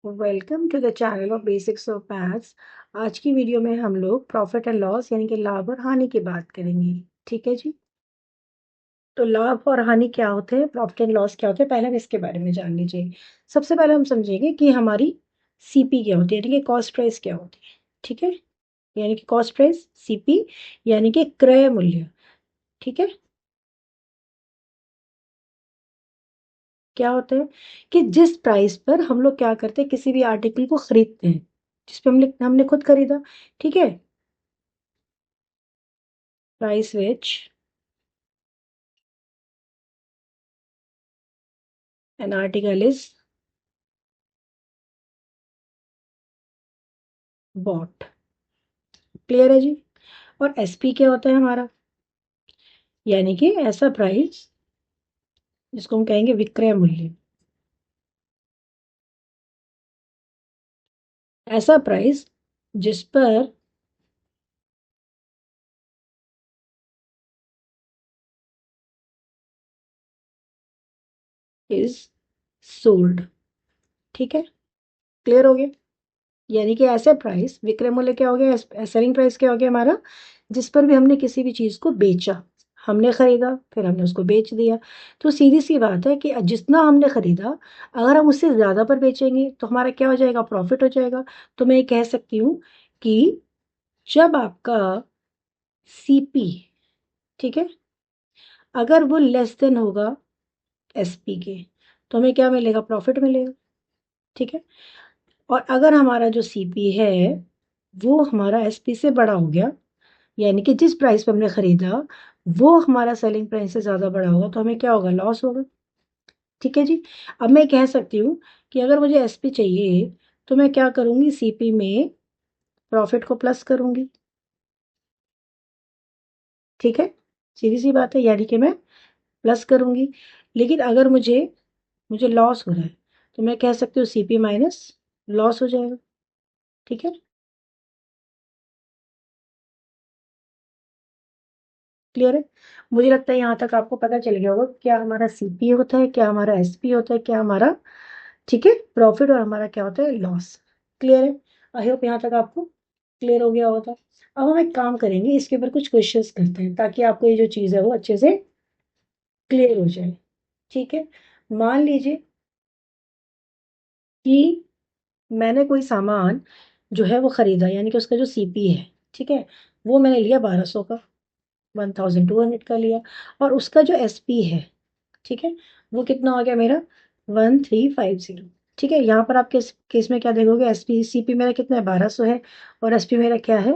Welcome to the channel of basics of maths. आज की video में हम लोग प्रॉफिट एंड लॉस यानी कि लाभ और हानि की बात करेंगे। ठीक है जी। तो लाभ और हानि क्या होते हैं, प्रॉफिट एंड लॉस क्या होते हैं, पहले हम इसके बारे में जान लीजिए। सबसे पहले हम समझेंगे कि हमारी सीपी क्या होती है, यानी कि कॉस्ट प्राइस क्या होती है। ठीक है, यानी कि कॉस्ट प्राइस, सीपी यानी कि क्रय मूल्य। ठीक है, क्या होता है कि जिस प्राइस पर हम लोग क्या करते हैं, किसी भी आर्टिकल को खरीदते हैं, जिस पे हमने हमने खुद खरीदा। ठीक है, price which an article is bought। Clear है जी। और एसपी क्या होता है हमारा, यानी कि ऐसा प्राइस जिसको हम कहेंगे विक्रय मूल्य। ऐसा प्राइस जिस पर इज सोल्ड। ठीक है, क्लियर हो गया। यानी कि ऐसे प्राइस, विक्रय मूल्य क्या हो गया, सेलिंग प्राइस क्या हो गया हमारा, जिस पर भी हमने किसी भी चीज को बेचा। हमने खरीदा, फिर हमने उसको बेच दिया। तो सीधी सी बात है कि जितना हमने खरीदा, अगर हम उससे ज्यादा पर बेचेंगे तो हमारा क्या हो जाएगा, प्रॉफिट हो जाएगा। तो मैं ये कह सकती हूँ कि जब आपका सीपी, ठीक है, अगर वो लेस देन होगा एसपी के, तो हमें क्या मिलेगा, प्रॉफिट मिलेगा। ठीक है, और अगर हमारा जो सीपी है वो हमारा एसपी से बड़ा हो गया, यानी कि जिस प्राइस पे हमने खरीदा वो हमारा सेलिंग प्राइस से ज़्यादा बड़ा होगा, तो हमें क्या होगा, लॉस होगा। ठीक है जी। अब मैं कह सकती हूँ कि अगर मुझे एसपी चाहिए तो मैं क्या करूँगी, सीपी में प्रॉफिट को प्लस करूँगी। ठीक है, सीधी सी बात है, यानी कि मैं प्लस करूँगी। लेकिन अगर मुझे मुझे लॉस हो रहा है तो मैं कह सकती हूँ सीपी माइनस लॉस हो जाएगा। ठीक है, क्लियर है। मुझे लगता है यहाँ तक आपको पता चल गया होगा क्या हमारा सीपी होता है, क्या हमारा एसपी होता है, क्या हमारा, ठीक है, प्रॉफिट, और हमारा क्या होता है, लॉस। क्लियर है। आई होप यहाँ तक आपको क्लियर हो गया होगा। अब हम एक काम करेंगे, इसके ऊपर कुछ क्वेश्चंस करते हैं ताकि आपको ये जो चीज़ है वो अच्छे से क्लियर हो जाए। ठीक है, मान लीजिए कि मैंने कोई सामान जो है वो खरीदा, यानी कि उसका जो सीपी है, ठीक है, वो मैंने लिया 1200 का, 1200 का लिया। और उसका जो एसपी है, ठीक है, वो कितना हो गया मेरा, 1350। ठीक है, यहाँ पर आप किस केस में क्या देखोगे, एसपी सीपी मेरा कितना है, 1200 है, और एसपी मेरा क्या है,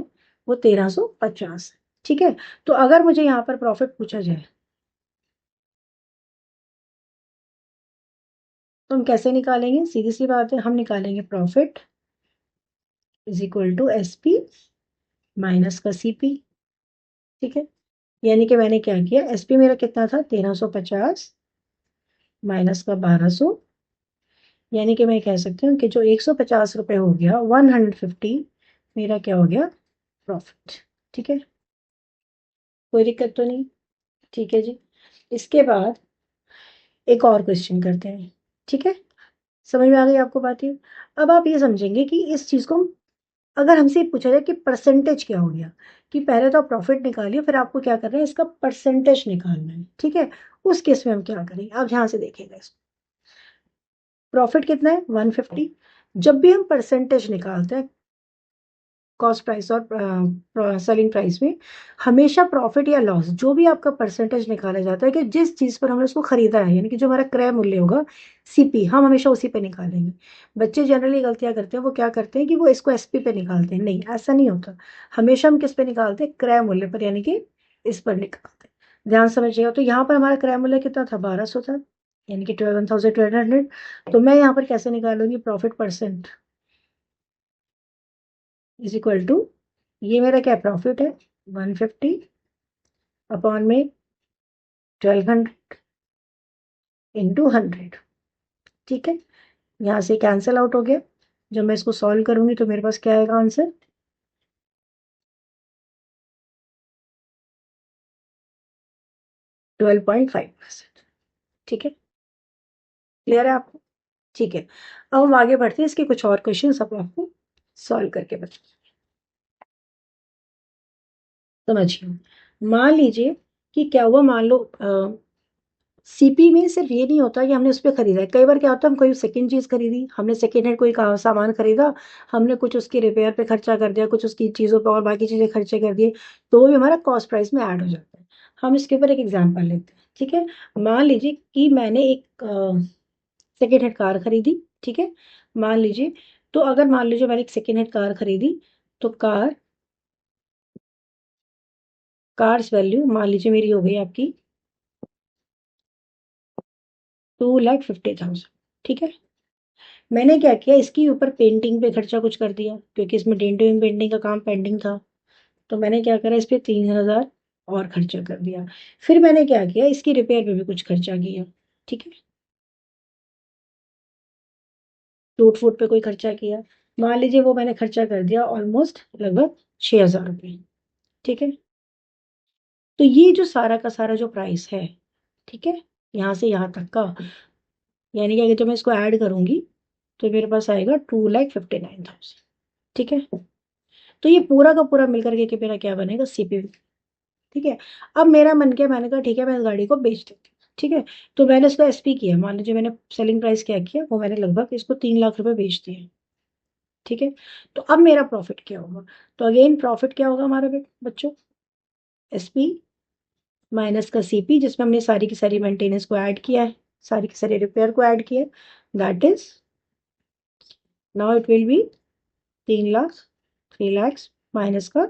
वो 1350। ठीक है, तो अगर मुझे यहाँ पर प्रॉफिट पूछा जाए तो हम कैसे निकालेंगे, सीधी सी बात है, हम निकालेंगे profit is equal to SP minus का सीपी। ठीक है, यानी कि मैंने क्या किया, एसपी मेरा कितना था, 1350 माइनस का 1200, यानी कि मैं कह सकती हूँ कि जो 150 रुपये हो गया, 150 मेरा क्या हो गया, प्रॉफिट। ठीक है, कोई दिक्कत तो नहीं। ठीक है जी। इसके बाद एक और क्वेश्चन करते हैं। ठीक है, समझ में आ गई आपको बात ये। अब आप ये समझेंगे कि इस चीज़ को अगर हमसे पूछा जाए कि परसेंटेज क्या हो गया, कि पहले तो आप प्रॉफिट निकालिए, फिर आपको क्या करना है, इसका परसेंटेज निकालना है। ठीक है, उस केस में हम क्या करेंगे, आप ध्यान से देखिएगा इसको। प्रॉफिट कितना है, 150। जब भी हम परसेंटेज निकालते हैं कॉस्ट प्राइस और सेलिंग प्राइस में, हमेशा प्रॉफिट या लॉस जो भी आपका परसेंटेज निकाला जाता है कि जिस चीज़ पर हमने उसको खरीदा है, यानी कि जो हमारा क्रय मूल्य होगा, सीपी, हम हमेशा उसी पे निकालेंगे। बच्चे जनरली गलतियां करते हैं, वो क्या करते हैं कि वो इसको एसपी पे निकालते हैं, नहीं ऐसा नहीं होता। हमेशा हम किस पे निकालते हैं, क्रय मूल्य पर, यानी कि इस पर निकालते हैं। ध्यान समझिएगा, तो यहाँ पर हमारा क्रय मूल्य कितना था, 1200 था, यानी कि 12,200। तो मैं यहाँ पर कैसे निकालूंगी, profit percent is equal to, ये मेरा क्या प्रॉफिट है, 150 अपॉन में 1200 इंटू 100। ठीक है, यहाँ से कैंसिल आउट हो गया। जब मैं इसको सॉल्व करूंगी तो मेरे पास क्या आएगा आंसर, 12.5%। ठीक है, क्लियर है आपको। ठीक है, अब हम आगे बढ़ते हैं, इसके कुछ और क्वेश्चन अब आपको सॉल्व करके बताएं। समझिए, मान लीजिए कि क्या हुआ, मान लो सीपी में सिर्फ ये नहीं होता कि हमने उस पर खरीदा है, कई बार क्या होता है हम कोई सेकंड चीज़ खरीदी, हमने सेकंड हैंड कोई सामान खरीदा, हमने कुछ उसकी रिपेयर पे खर्चा कर दिया, कुछ उसकी चीज़ों पे और बाकी चीज़ें खर्चे कर दिए, तो वो भी हमारा कॉस्ट प्राइस में ऐड हो जाता है। हम इसके ऊपर एक एग्जाम्पल लेते हैं, ठीक है। मान लीजिए कि मैंने एक सेकेंड हैंड कार खरीदी, ठीक है। मान लीजिए, तो अगर मान लीजिए मैंने एक सेकेंड हैंड कार खरीदी, तो कार्स वैल्यू मान लीजिए मेरी हो गई आपकी 2,50,000, ठीक है। मैंने क्या किया, इसके ऊपर पेंटिंग पे खर्चा कुछ कर दिया, क्योंकि इसमें डेंटिंग पेंटिंग का काम पेंडिंग था, तो मैंने क्या करा, इस पे 3,000 और खर्चा कर दिया। फिर मैंने क्या किया, इसकी रिपेयर पे भी कुछ खर्चा किया, ठीक है। टूट फूट पे कोई खर्चा किया, मान लीजिए वो मैंने खर्चा कर दिया ऑलमोस्ट लगभग 6,000 रुपये, ठीक है। तो ये जो सारा का सारा जो प्राइस है, ठीक है, यहाँ से यहाँ तक का, यानी कि अगर जो मैं इसको ऐड करूंगी तो मेरे पास आएगा 2,59,000, ठीक है। तो ये पूरा का पूरा मिलकर के मेरा क्या बनेगा, सीपीवी, ठीक है। अब मेरा मन किया, मैंने कहा ठीक है मैं इस गाड़ी को बेच देती हूँ, ठीक है। तो मैंने इसको एसपी किया, मान लीजिए मैंने सेलिंग प्राइस क्या किया, वो मैंने लगभग इसको 3 लाख रुपए बेच दिए, ठीक है। तो अब मेरा प्रॉफिट क्या होगा, तो अगेन प्रॉफिट क्या होगा हमारे बच्चों, एसपी माइनस का सीपी, जिसमें हमने सारी की सारी मेंटेनेंस को ऐड किया है, सारी की सारी रिपेयर को ऐड किया है, that is now it will be 3 lakh, 3 lakhs minus का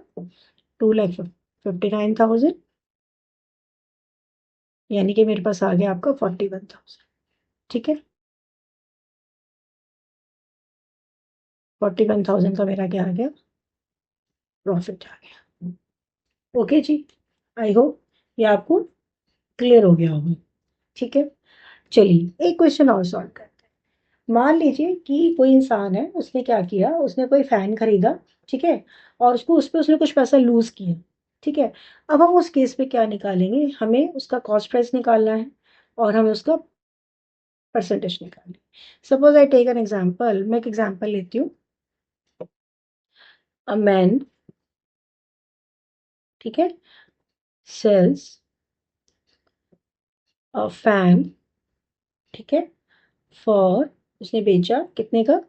2,59,000, यानी कि मेरे पास आ गया आपका 41,000, ठीक है। 41,000 का मेरा क्या आ गया, प्रॉफिट आ गया। ओके जी, आई होप ये आपको क्लियर हो गया होगा, ठीक है। चलिए एक क्वेश्चन और सॉल्व करते हैं। मान लीजिए कि कोई इंसान है, उसने क्या किया, उसने कोई फैन खरीदा, ठीक है, और उसको उस पर उसने कुछ पैसा लूज किया, ठीक है। अब हम उस केस पे क्या निकालेंगे, हमें उसका कॉस्ट प्राइस निकालना है और हमें उसका परसेंटेज निकालना है। Suppose I take an example, मैं एक एग्जाम्पल लेती हूँ, अ मैन, ठीक है, सेल्स अ फैन, ठीक है, फॉर, उसने बेचा कितने का,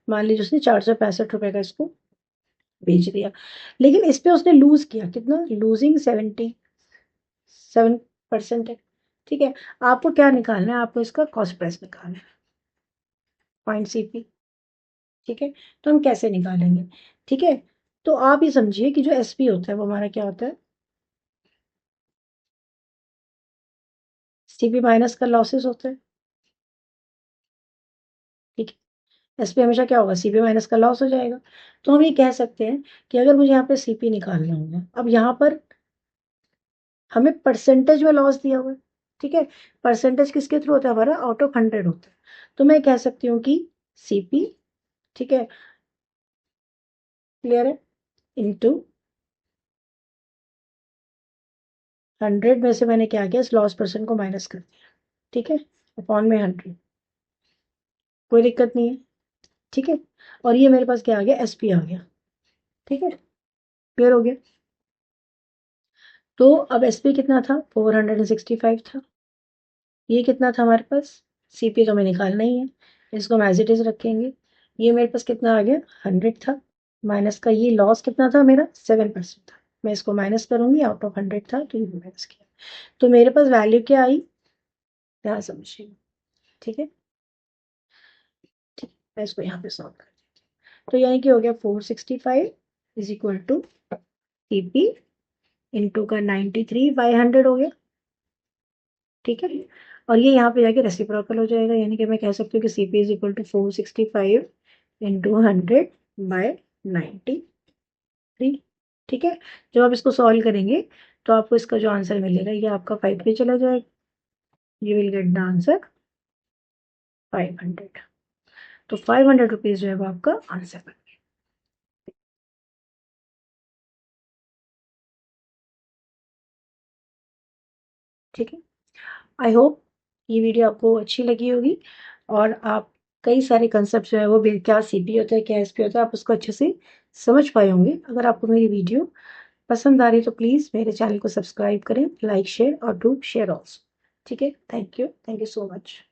मान लीजिए उसने 465 रुपए का इसको बेच दिया, लेकिन इस पे उसने लूज किया कितना, लूजिंग 77% है, ठीक है। आपको क्या निकालना है, आपको इसका कॉस्ट प्राइस निकालना है, पॉइंट सीपी, ठीक है। तो हम कैसे निकालेंगे, ठीक है। तो आप ये समझिए कि जो एसपी होता है वो हमारा क्या होता है, सीपी माइनस का लॉसेस होता है, ठीक है। एसपी हमेशा क्या होगा, सीपी माइनस का लॉस हो जाएगा। तो हम ये कह सकते हैं कि अगर मुझे यहाँ पे सीपी निकालना होगा, अब यहाँ पर हमें परसेंटेज में लॉस दिया हुआ है, ठीक है। परसेंटेज किसके थ्रू होता है, हमारा आउट ऑफ 100 होता है। तो मैं कह सकती हूँ कि सीपी, ठीक है, क्लियर है, इंटू 100 में से मैंने क्या किया, इस लॉस परसेंट को माइनस कर दिया, ठीक है, अपॉन में 100, कोई दिक्कत नहीं है, ठीक है। और ये मेरे पास क्या आ गया, एसपी आ गया, ठीक है, क्लियर हो गया। तो अब एसपी कितना था, 465 था, ये कितना था हमारे पास, सीपी तो हमें निकालना ही है, इसको हम एज इट इज रखेंगे। ये मेरे पास कितना आ गया, 100 था, माइनस का ये लॉस कितना था मेरा, 7% था, मैं इसको माइनस करूंगी, आउट ऑफ 100 था तो ये माइनस किया, तो मेरे पास वैल्यू क्या आई, ध्यान समझिए, ठीक है, ठीक, मैं इसको यहाँ पे सॉल्व कर देती हूँ। तो यानी कि हो गया 465 is equal to CP into का 93/100 हो गया, ठीक है। और ये यहाँ पे जाके रेसिप्रोकल हो जाएगा, यानी कि मैं कह सकती हूँ कि CP is equal to 465 into 100/93, ठीक है। जब आप इसको सॉल्व करेंगे तो आपको इसका जो आंसर मिलेगा ये आपका 5 पे चला जाएगा, you will get the answer 500। तो 500 रुपीज जो है वो आपका आंसर बन गया, ठीक है। आई होप ये वीडियो आपको अच्छी लगी होगी और आप कई सारे कंसेप्ट जो है वो क्या सीपी होता है, क्या एसपी होता है, आप उसको अच्छे से समझ पाए होंगे। अगर आपको मेरी वीडियो पसंद आ रही है तो प्लीज़ मेरे चैनल को सब्सक्राइब करें, लाइक शेयर और डू शेयर ऑल्सो। ठीक है, थैंक यू सो मच।